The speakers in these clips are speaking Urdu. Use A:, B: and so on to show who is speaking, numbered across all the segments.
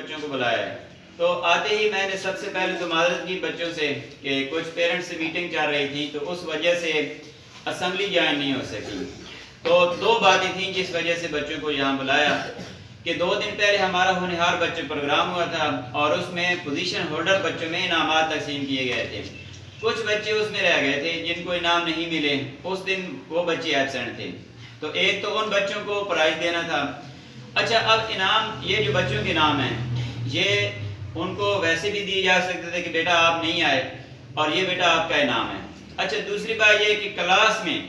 A: بچوں کو بلایا ہے۔ تو آتے ہی میں نے سب سے پہلے تو معذرت کی بچوں سے کہ کچھ پیرنٹس سے میٹنگ چل رہی تھی تو اس وجہ سے اسمبلی جوائن نہیں ہو سکی۔ تو دو باتیں تھیں جس وجہ سے بچوں کو یہاں بلایا کہ 2 دن پہلے ہمارا ہونہار بچے پروگرام ہوا تھا اور اس میں پوزیشن ہولڈر بچوں میں انعامات تقسیم کیے گئے تھے۔ کچھ بچے اس میں رہ گئے تھے جن کو انعام نہیں ملے، اس دن وہ بچے ایبسینٹ تھے، تو ایک تو ان بچوں کو پرائز دینا تھا۔ اچھا، اب انعام، یہ جو بچوں کے انعام ہیں یہ ان کو ویسے بھی دی جا سکتے تھے کہ بیٹا آپ نہیں آئے اور یہ بیٹا آپ کا انعام ہے۔ اچھا، دوسری بات یہ کہ کلاس میں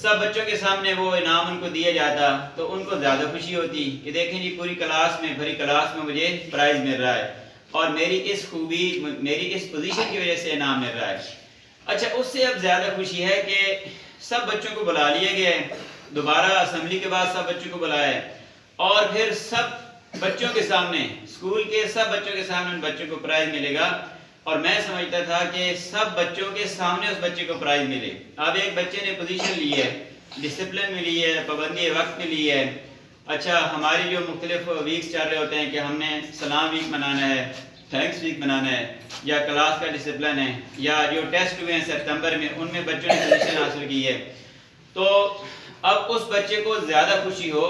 A: سب بچوں کے سامنے وہ انعام ان کو دیا جاتا تو ان کو زیادہ خوشی ہوتی کہ دیکھیں جی پوری کلاس میں مجھے پرائز مل رہا ہے اور میری اس خوبی، میری اس پوزیشن کی وجہ سے انعام مل رہا ہے۔ اچھا، اس سے اب زیادہ خوشی ہے کہ سب بچوں کو بلا لیے گئے، دوبارہ اسمبلی کے بعد سب بچوں کو بلایا ہے اور پھر سب بچوں کے سامنے، اسکول کے سب بچوں کے سامنے ان بچوں کو پرائز ملے گا۔ اور میں سمجھتا تھا کہ سب بچوں کے سامنے اس بچے کو پرائز ملے۔ اب ایک بچے نے پوزیشن لی ہے، ڈسپلن میں لی ہے، پابندی وقت میں لی ہے۔ اچھا، ہماری جو مختلف ویکس چل رہے ہوتے ہیں کہ ہم نے سلام ویک منانا ہے، تھینکس ویک منانا ہے، یا کلاس کا ڈسپلن ہے، یا جو ٹیسٹ ہوئے ہیں سپتمبر میں ان میں بچوں نے پوزیشن حاصل کی ہے، تو اب اس بچے کو زیادہ خوشی ہو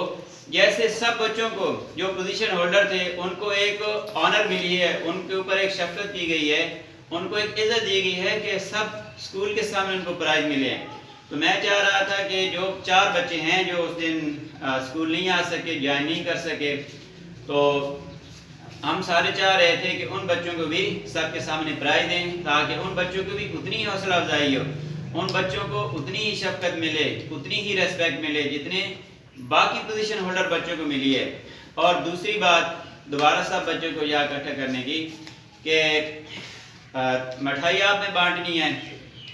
A: جیسے سب بچوں کو جو پوزیشن ہولڈر تھے ان کو ایک آنر ملی ہے، ان کے اوپر ایک شفقت کی گئی ہے، ان کو ایک عزت دی گئی ہے کہ سب اسکول کے سامنے ان کو پرائز ملے ہیں۔ تو میں چاہ رہا تھا کہ جو 4 بچے ہیں جو اس دن اسکول نہیں آ سکے، جوائن نہیں کر سکے، تو ہم سارے چاہ رہے تھے کہ ان بچوں کو بھی سب کے سامنے پرائز دیں تاکہ ان بچوں کو بھی اتنی ہی حوصلہ افزائی ہو، ان بچوں کو اتنی ہی شفقت ملے، اتنی ہی ریسپیکٹ ملے جتنے باقی پوزیشن ہولڈر بچوں کو ملی ہے۔ اور دوسری بات دوبارہ سب بچوں کو یہ اکٹھا کرنے کی کہ مٹھائی آپ نے بانٹنی ہے،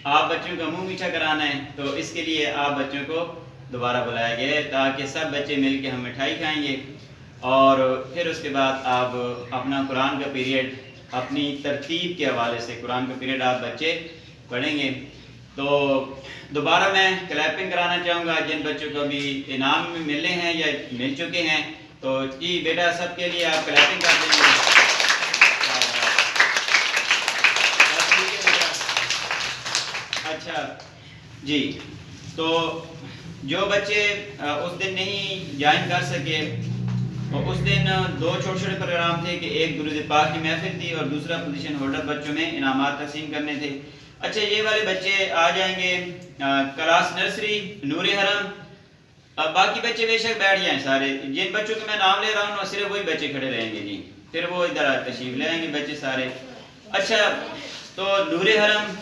A: آپ بچوں کا منہ میٹھا کرانا ہے، تو اس کے لیے آپ بچوں کو دوبارہ بلایا گیا ہے تاکہ سب بچے مل کے ہم مٹھائی کھائیں گے اور پھر اس کے بعد آپ اپنا قرآن کا پیریڈ اپنی ترتیب کے حوالے سے قرآن کا پیریڈ آپ بچے پڑھیں گے۔ تو دوبارہ میں کلیپنگ کرانا چاہوں گا جن بچوں کو بھی انعام ملے ہیں یا مل چکے ہیں، تو جی بیٹا سب کے لیے آپ کلیپنگ کر دیں گے۔ اچھا جی، تو جو بچے اس دن نہیں جوائن کر سکے، اس دن 2 چھوٹے چھوٹے پروگرام تھے کہ ایک درود پاک کی محفل تھی اور دوسرا پوزیشن ہولڈر بچوں میں انعامات تقسیم کرنے تھے۔ اچھا، یہ والے بچے آ جائیں گے کلاس نرسری نور حرم، باقی بچے بے شک بیٹھ جائیں سارے، جن بچوں کو میں نام لے رہا ہوں صرف وہی بچے کھڑے رہیں گے جی، پھر وہ ادھر تشریف لے آئیں گے بچے سارے۔ اچھا، تو نور حرم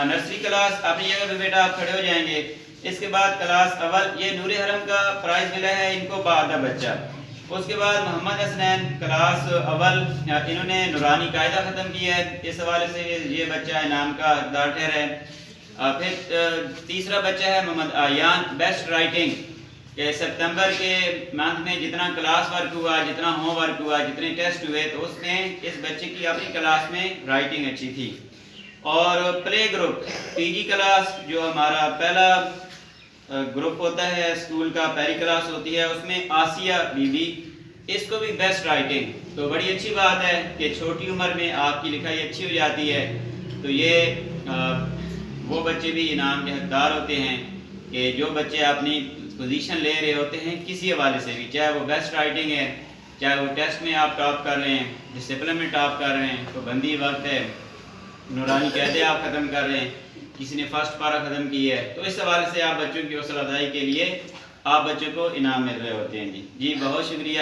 A: نرسری کلاس اپنی جگہ پہ بیٹا آپ کھڑے ہو جائیں گے۔ اس کے بعد کلاس اول، یہ نور حرم کا پرائز ملا ہے ان کو 12 بچہ۔ اس کے بعد محمد حسنین کلاس اول، انہوں نے نورانی قاعدہ ختم کیا ہے، اس حوالے سے یہ بچہ انعام کا حقدار ٹھہرا ہے۔ پھر تیسرا بچہ ہے محمد آیان، بیسٹ رائٹنگ، کہ سپتمبر کے منتھ میں جتنا کلاس ورک ہوا، جتنا ہوم ورک ہوا، جتنے ٹیسٹ ہوئے، تو اس میں اس بچے کی اپنی کلاس میں رائٹنگ اچھی تھی۔ اور پلے گروپ پی جی کلاس جو ہمارا پہلا گروپ ہوتا ہے اسکول کا، پہلی کلاس ہوتی ہے، اس میں آسیہ بی بی، اس کو بھی بیسٹ رائٹنگ، تو بڑی اچھی بات ہے کہ چھوٹی عمر میں آپ کی لکھائی اچھی ہو جاتی ہے، تو یہ وہ بچے بھی انعام کے حقدار ہوتے ہیں کہ جو بچے اپنی پوزیشن لے رہے ہوتے ہیں کسی حوالے سے بھی، چاہے وہ بیسٹ رائٹنگ ہے، چاہے وہ ٹیسٹ میں آپ ٹاپ کر رہے ہیں، ڈسپلن میں ٹاپ کر رہے ہیں، پابندی وقت ہے، نورانی قاعدے آپ ختم کر رہے ہیں، کسی نے فرسٹ پارہ ختم کی ہے، تو اس حوالے سے آپ بچوں کی حوصلہ افزائی کے لیے آپ بچوں کو انعام مل رہے ہوتے ہیں جی۔ بہت شکریہ۔